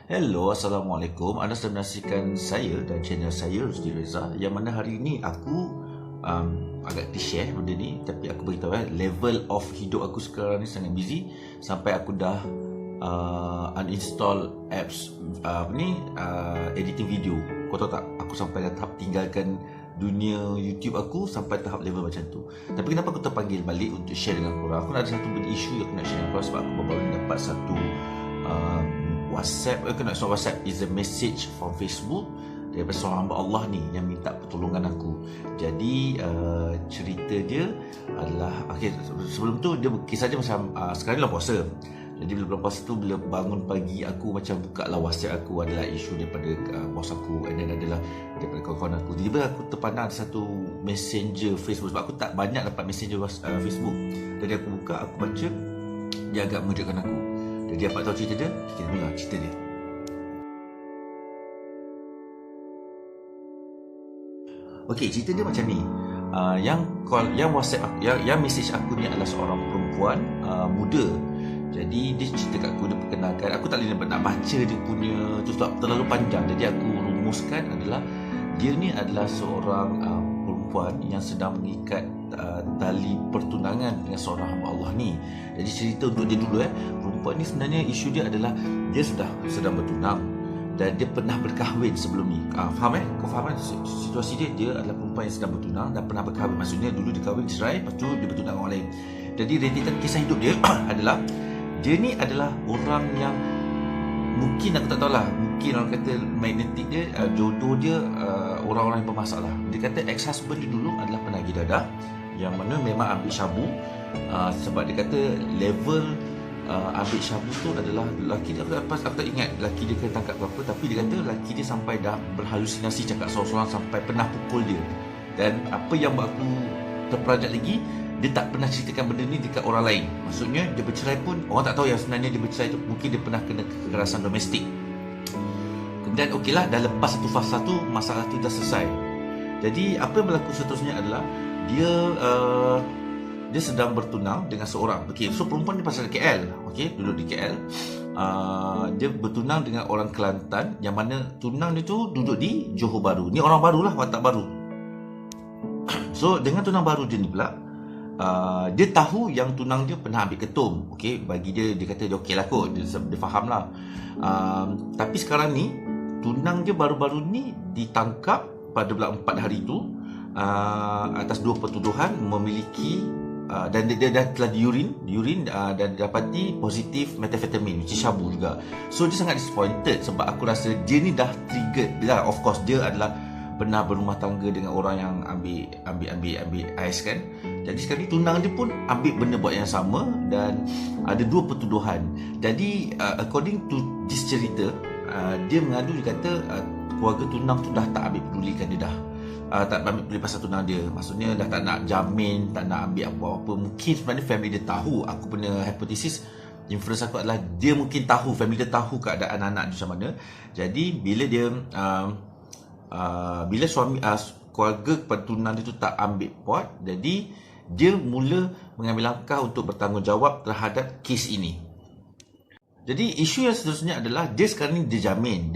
Hello, Assalamualaikum. Anda sedang menyaksikan saya dan channel saya, Rusdi Reza. Yang mana hari ini aku agak share benda ni. Tapi aku beritahu level of hidup aku sekarang ni sangat busy. Sampai aku dah uninstall apps editing video. Kau tahu tak, aku sampai dah tahap tinggalkan dunia YouTube aku sampai tahap level macam tu. Tapi kenapa aku terpanggil balik untuk share dengan korang? Aku nak ada satu benda isu yang aku nak share dengan korang sebab aku baru dapat satu WhatsApp, WhatsApp is a message from Facebook daripada seorang hamba Allah ni yang minta pertolongan aku. Jadi cerita dia adalah sebelum tu dia kisah dia macam sekarang ni lah puasa. Jadi bila bulan puasa tu, bila bangun pagi aku macam buka lah WhatsApp aku, adalah isu daripada bos aku, and then adalah daripada kawan-kawan aku. Tiba-tiba aku terpandang satu messenger Facebook sebab aku tak banyak dapat messenger Facebook. Jadi aku buka, aku baca, dia agak mengejutkan aku. Jadi apa tahu cerita dia? Kita dengar cerita dia. Okey, cerita dia macam ni. Yang WhatsApp aku, yang message aku ni adalah seorang perempuan muda. Jadi dia cerita kat aku, dia perkenalkan. Aku tak boleh nak baca dia punya tu sebab terlalu panjang. Jadi aku rumuskan adalah dia ni adalah seorang perempuan yang sedang mengikat tali pertunangan dengan seorang hamba Allah ni. Jadi cerita untuk dia dulu perempuan ni sebenarnya isu dia adalah dia sedang bertunang dan dia pernah berkahwin sebelum ni. Faham Kau faham situasi dia? Dia adalah perempuan yang sedang bertunang dan pernah berkahwin. Maksudnya dulu dia kahwin cerai, lepas tu dia bertunang dengan orang lain. Jadi rentetan kisah hidup dia adalah dia ni adalah orang yang mungkin aku tak tahulah, mungkin orang kata magnetik dia, jodoh dia orang-orang yang bermasalah. Dia kata ex-husband dia dulu adalah penagih dadah yang mana memang ambil syabu, sebab dia kata level ambil syabu tu adalah lelaki dia, aku tak ingat lelaki dia kena tangkap berapa, tapi dia kata lelaki dia sampai dah berhalusinasi cakap seorang-seorang sampai pernah pukul dia. Dan apa yang buat aku terperanjat lagi, dia tak pernah ceritakan benda ni dekat orang lain. Maksudnya dia bercerai pun orang tak tahu yang sebenarnya dia bercerai tu mungkin dia pernah kena kekerasan domestik. Kemudian okeylah, dah lepas satu fasa tu, masalah tu dah selesai. Jadi apa yang berlaku seterusnya adalah dia sedang bertunang dengan seorang. Okey, so perempuan ni pasal KL, okey, duduk di KL. Dia bertunang dengan orang Kelantan yang mana tunang dia tu duduk di Johor Bahru. Ni orang barulah, watak baru. So dengan tunang baru dia ni pula, dia tahu yang tunang dia pernah ambil ketum. Okey, bagi dia kata dia okey lah kot, dia faham lah. Tapi sekarang ni tunang dia baru-baru ni ditangkap pada bulan 4 hari tu atas 2 pertuduhan memiliki dan dia dah telah diurin dan didapati positif methamphetamine, which is syabu juga. So dia sangat disappointed sebab aku rasa dia ni dah triggered lah. Of course dia adalah pernah berumah tangga dengan orang yang ambil ais kan. Jadi sekarang ni tunang dia pun ambil benda buat yang sama dan ada 2 pertuduhan. Jadi according to this cerita, dia mengadu, dia kata keluarga tunang tu dah tak ambil pedulikan dia dah. Tak ambil peduli pasal tunang dia. Maksudnya dah tak nak jamin, tak nak ambil apa-apa. Mungkin sebenarnya family dia tahu. Aku punya hipotesis, inference aku adalah dia mungkin tahu, family dia tahu keadaan anak dia macam mana. Jadi bila dia bila suami keluarga kepada tunang dia tu tak ambil pot, jadi dia mula mengambil langkah untuk bertanggungjawab terhadap kes ini. Jadi isu yang seterusnya adalah dia sekarang ni dia jamin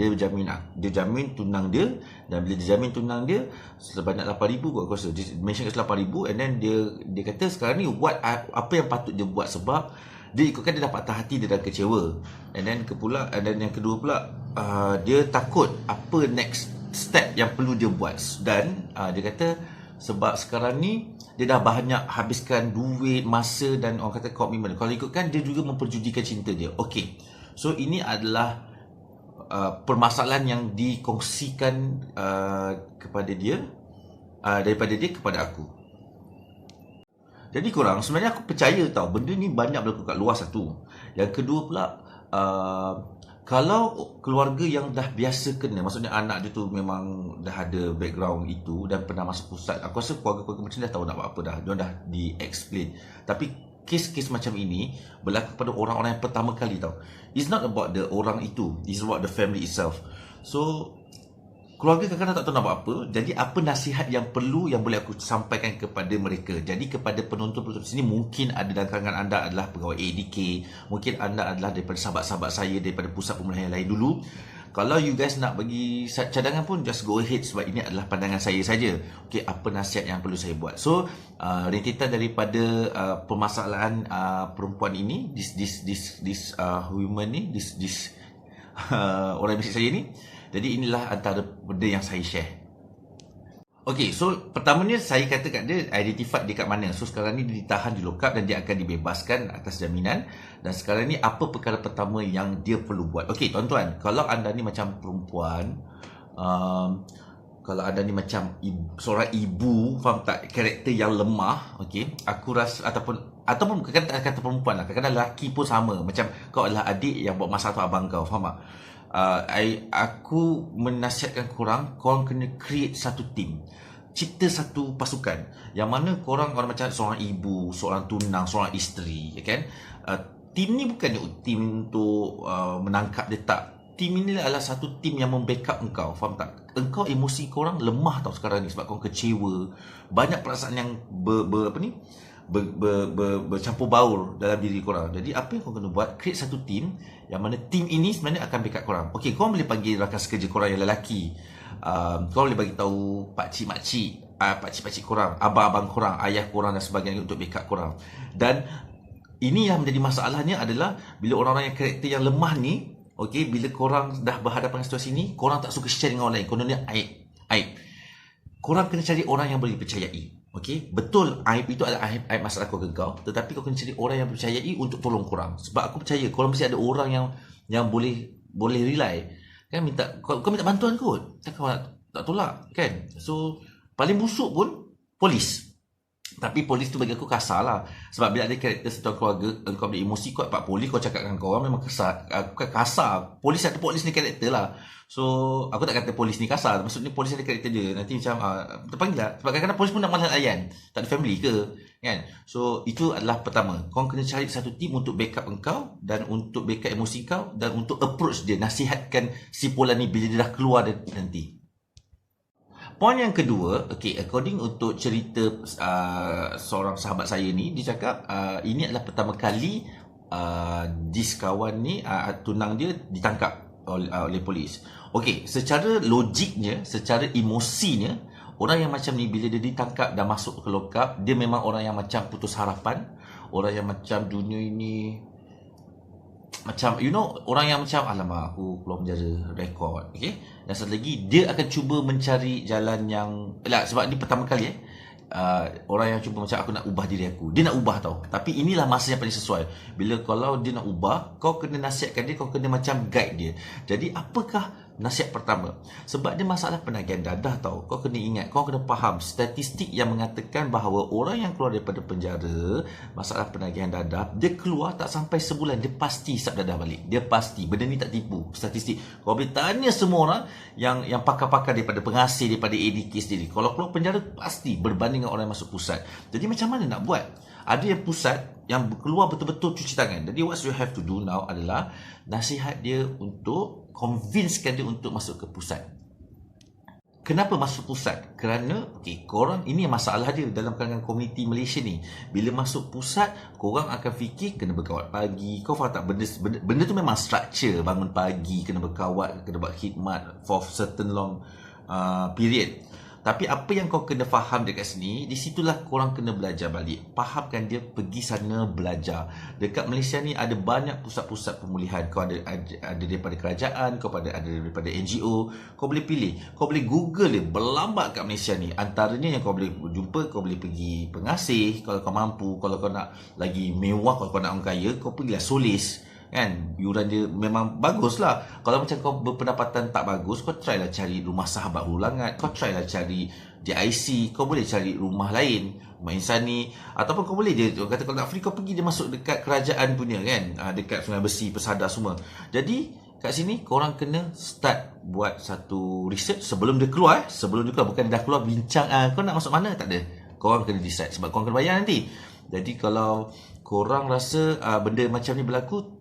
tunang dia, dan bila dia jamin tunang dia sebanyak 8,000 kot aku rasa. Dia mention kat 8,000, and then dia kata sekarang ni apa yang patut dia buat sebab dia ikutkan dia dah patah hati, dia dah kecewa. And then yang kedua pula, dia takut apa next step yang perlu dia buat. Dan dia kata sebab sekarang ni dia dah banyak habiskan duit, masa dan orang kata komitmen. Kalau ikutkan, dia juga memperjudikan cinta dia. Okey, so ini adalah permasalahan yang dikongsikan kepada dia, daripada dia kepada aku. Jadi korang, sebenarnya aku percaya tau, benda ni banyak berlaku kat luar satu. Yang kedua pula, kalau keluarga yang dah biasa kena, maksudnya anak dia tu memang dah ada background itu dan pernah masuk pusat, aku rasa keluarga-keluarga macam ni dah tahu nak buat apa dah. Dia dah di-explain. Tapi kes-kes macam ini berlaku pada orang-orang yang pertama kali tau. It's not about the orang itu, it's about the family itself. So keluarga kadang-kadang tak tahu nak buat apa. Jadi apa nasihat yang perlu yang boleh aku sampaikan kepada mereka? Jadi kepada penonton-penonton sini, mungkin ada dalam kalangan anda adalah pegawai ADK, mungkin anda adalah daripada sahabat-sahabat saya daripada pusat pemulihan yang lain dulu. Kalau you guys nak bagi cadangan pun, just go ahead, sebab ini adalah pandangan saya saja. Okey, apa nasihat yang perlu saya buat? So, rentetan daripada permasalahan perempuan ini, this woman ni, this orang mesej saya ni. Jadi inilah antara benda yang saya share. Okey, so pertamanya saya kata kat dia identify dia kat mana. So sekarang ni dia ditahan di lock up dan dia akan dibebaskan atas jaminan. Dan sekarang ni apa perkara pertama yang dia perlu buat? Okey, tuan-tuan, kalau anda ni macam perempuan, kalau anda ni macam seorang ibu, faham tak, karakter yang lemah, okey, aku rasa ataupun kadang-kadang kata perempuan lah, kadang-kadang lelaki pun sama, macam kau adalah adik yang buat masalah tu abang kau, faham tak? Aku menasihatkan korang kena create satu team, cipta satu pasukan yang mana korang macam seorang ibu, seorang tunang, seorang isteri, ya kan? Team ni bukannya team untuk menangkap dia, tak. Team ini adalah satu team yang membackup engkau, faham tak? Engkau emosi korang lemah tau sekarang ni sebab korang kecewa, banyak perasaan yang bercampur baur dalam diri korang. Jadi apa yang korang kena buat, create satu team yang mana team ini sebenarnya akan backup korang. Okey, korang boleh panggil rakan sekerja korang yang lelaki, korang boleh bagi tahu pakcik-makcik, pakcik-pakcik korang, abang-abang korang, ayah korang dan sebagainya untuk backup korang. Dan ini yang menjadi masalahnya adalah bila orang-orang yang karakter yang lemah ni, okey, bila korang dah berhadapan dengan situasi ni, korang tak suka share dengan orang lain, kononnya aib. Korang kena cari orang yang boleh dipercayai. Okey, betul aib itu adalah aib masalah keluarga kau, tetapi kau kena cari orang yang percayai untuk tolong korang. Sebab aku percaya korang mesti ada orang yang boleh rely. Kan kau minta bantuan kot, tak kau tak tolak kan. So paling busuk pun polis. Tapi polis tu bagi aku kasar lah. Sebab bila ada karakter satu keluarga, kau ada emosi kuat, pak polis kau cakap dengan kau memang kasar. Polis ni karakter lah. So aku tak kata polis ni kasar, maksudnya polis ada karakter dia. Nanti macam terpanggil lah. Sebab kadang-kadang polis pun nak malas layan, tak ada family ke kan. So itu adalah pertama, kau kena cari satu team untuk backup engkau, dan untuk backup emosi kau, dan untuk approach dia, nasihatkan si Polan ni bila dia dah keluar nanti. Poin yang kedua, okay, according untuk cerita seorang sahabat saya ni, dia cakap ini adalah pertama kali this kawan ni, tunang dia ditangkap oleh polis. Okey, secara logiknya, secara emosinya, orang yang macam ni bila dia ditangkap dan masuk ke lock up, dia memang orang yang macam putus harapan, orang yang macam dunia ini macam, orang yang macam alamak aku keluar penjara, rekod, okey. Dan satu lagi, dia akan cuba mencari jalan yang sebab ni pertama kali orang yang cuba macam aku nak ubah diri aku. Dia nak ubah tau. Tapi inilah masa yang paling sesuai. Bila kalau dia nak ubah, kau kena nasihatkan dia, kau kena macam guide dia. Jadi apakah nasihat pertama? Sebab dia masalah penagihan dadah tau. Kau kena ingat, kau kena faham statistik yang mengatakan bahawa orang yang keluar daripada penjara, masalah penagihan dadah, dia keluar tak sampai sebulan, dia pasti hisap dadah balik. Dia pasti. Benda ni tak tipu. Statistik. Kau boleh tanya semua orang yang pakar-pakar daripada pengasih, daripada ADK sendiri. Kalau keluar penjara, pasti berbanding dengan orang yang masuk pusat. Jadi macam mana nak buat? Ada yang pusat yang keluar betul-betul cuci tangan. Jadi what you have to do now adalah nasihat dia untuk convincekan dia untuk masuk ke pusat. Kenapa masuk pusat? Kerana korang, ini masalah dia dalam kalangan komuniti Malaysia ni. Bila masuk pusat, korang akan fikir kena berkawat pagi. Kau faham tak? Benda tu memang structure. Bangun pagi, kena berkawat, kena buat khidmat for certain long period. Tapi apa yang kau kena faham dekat sini, di situlah korang kena belajar balik. Fahamkan dia, pergi sana belajar. Dekat Malaysia ni ada banyak pusat-pusat pemulihan. Kau ada daripada kerajaan, kau ada daripada NGO. Kau boleh pilih. Kau boleh Google dia, berlambak kat Malaysia ni. Antaranya yang kau boleh jumpa, kau boleh pergi pengasih kalau kau mampu. Kalau kau nak lagi mewah, kalau kau nak orang kaya, kau pergilah Solis. Kan, yuran dia memang bagus lah. Kalau macam kau berpendapatan tak bagus, kau try lah cari rumah sahabat Hulangat, kau try lah cari JIC, kau boleh cari rumah lain, rumah insani, ataupun kau boleh dia kata kalau nak free, kau pergi dia masuk dekat kerajaan punya kan, dekat Sungai Besi, Persada semua. Jadi kat sini korang kena start buat satu research sebelum dia keluar. Sebelum dia keluar, bukan dia dah keluar bincang kau nak masuk mana, tak ada. Korang kena decide sebab korang kena bayar nanti. Jadi kalau korang rasa benda macam ni berlaku,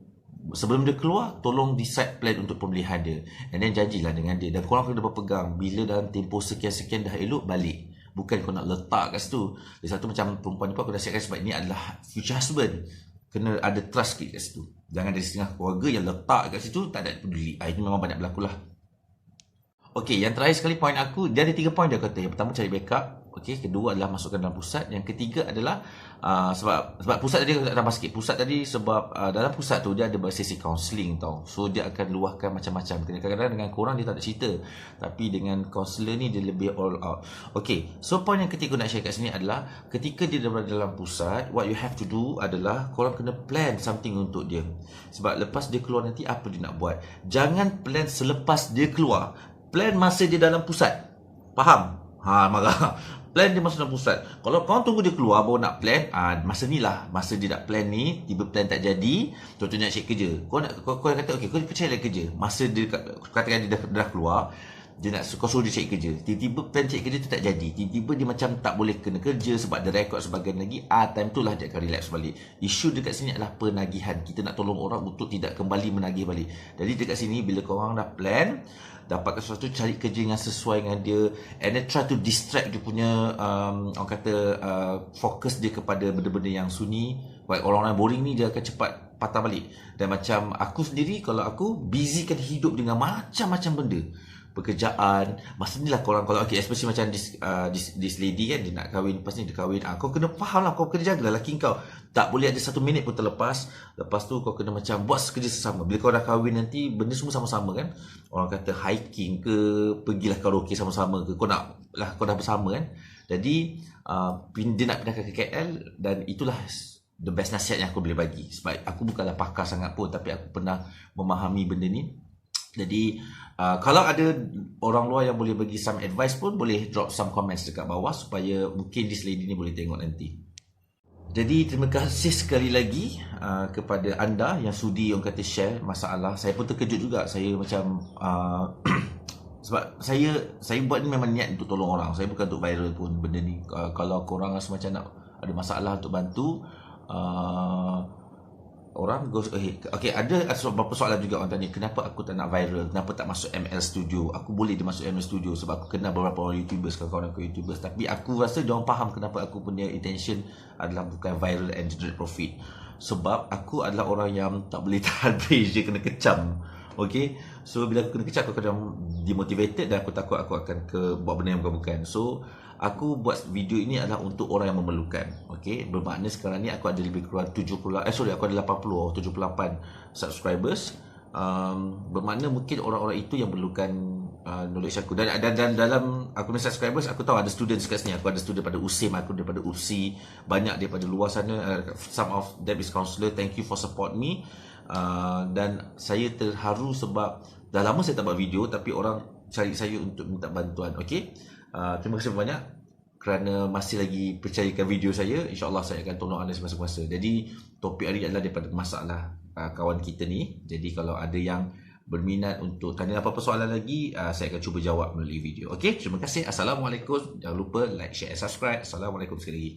sebelum dia keluar, tolong decide plan untuk pembelian dia. And then janjilah dengan dia. Dan korang kena berpegang. Bila dalam tempoh sekian-sekian dah elok, balik. Bukan kau nak letak kat situ. Lagi satu macam perempuan ni pun aku dah siapkan sebab ini adalah future husband. Kena ada trust sikit kat situ. Jangan dari setengah keluarga yang letak kat situ, tak ada peduli. Ini memang banyak berlaku lah. Okey, yang terakhir sekali poin aku, dia ada 3 poin dia kata. Yang pertama, cari backup. Okey, kedua adalah masukkan dalam pusat. Yang ketiga adalah sebab pusat tadi aku tak tambah sikit. Pusat tadi sebab dalam pusat tu dia ada sesi counselling tau. So dia akan luahkan macam-macam. Kadang-kadang dengan korang dia tak ada cerita. Tapi dengan counselor ni dia lebih all out. Okey, so poin yang ketiga nak share kat sini adalah ketika dia berada dalam pusat, what you have to do adalah korang kena plan something untuk dia. Sebab lepas dia keluar nanti apa dia nak buat. Jangan plan selepas dia keluar. Plan masa dia dalam pusat. Faham? Marah. Plan dia masa dalam pusat. Kalau kau tunggu dia keluar baru nak plan, masa ni lah. Masa dia nak plan ni, tiba plan tak jadi, contohnya nak cek kerja. Kau kata, okey, kau percaya kerja. Masa dia, katakan dia dah keluar, dia nak kau suruh dia cek kerja. Tiba-tiba plan cek kerja tu tak jadi. Tiba-tiba dia macam tak boleh kena kerja sebab ada rekod sebagian lagi. Time tu lah dia akan relax balik. Isu dekat sini adalah penagihan. Kita nak tolong orang untuk tidak kembali menagih balik. Jadi dekat sini bila korang dah plan, dapatkan sesuatu, cari kerja yang sesuai dengan dia, and then try to distract dia punya orang kata fokus dia kepada benda-benda yang sunyi. Orang-orang boring ni dia akan cepat patah balik. Dan macam aku sendiri, kalau aku busykan hidup dengan macam-macam benda, pekerjaan, masa ni lah korang, kalau okay, especially macam this lady kan, dia nak kahwin, lepas ni dia kahwin, kau kena faham lah, kau kena jaga lelaki kau, tak boleh ada 1 minit pun terlepas. Lepas tu kau kena macam buat kerja sesama. Bila kau dah kahwin nanti, benda semua sama-sama kan, orang kata hiking ke, pergilah karaoke sama-sama ke, kau dah bersama kan. Jadi dia nak pindahkan ke KL, dan itulah the best nasihat yang aku boleh bagi. Sebab aku bukanlah pakar sangat pun, tapi aku pernah memahami benda ni. Jadi kalau ada orang luar yang boleh bagi some advice pun, boleh drop some comments dekat bawah supaya mungkin this lady ni boleh tengok nanti. Jadi terima kasih sekali lagi kepada anda yang sudi orang kata share masalah. Saya pun terkejut juga. Saya macam sebab saya buat ni memang niat untuk tolong orang. Saya bukan untuk viral pun benda ni. Kalau korang rasa macam nak ada masalah untuk bantu orang, okay, ada beberapa soalan juga orang tanya, kenapa aku tak nak viral, kenapa tak masuk ML Studio. Aku boleh dia masuk ML Studio sebab aku kenal beberapa orang YouTubers, kawan-kawan aku YouTubers, tapi aku rasa diorang faham kenapa aku punya intention adalah bukan viral and generate profit. Sebab aku adalah orang yang tak boleh tahan pressure, kena kecam. Okay, so bila aku kena kecam, aku kadang demotivated dan aku takut aku akan buat benda yang bukan-bukan. So aku buat video ini adalah untuk orang yang memerlukan. Okay, bermakna sekarang ni aku ada lebih kurang aku ada 80 atau 78 subscribers. Bermakna mungkin orang-orang itu yang memerlukan knowledge aku. Dan dalam aku punya subscribers, aku tahu ada students kat sini. Aku ada student daripada USIM, aku daripada USI, banyak daripada luar sana. Some of them is counselor. Thank you for support me. Dan saya terharu sebab dah lama saya tak buat video, tapi orang cari saya untuk minta bantuan. Okay, terima kasih banyak kerana masih lagi percayakan video saya. InsyaAllah saya akan tolong anda semasa-masa. Jadi topik hari adalah daripada masalah kawan kita ni. Jadi kalau ada yang berminat untuk tanya apa-apa soalan lagi, saya akan cuba jawab melalui video. Okay, terima kasih. Assalamualaikum. Jangan lupa like, share, subscribe. Assalamualaikum sekali lagi.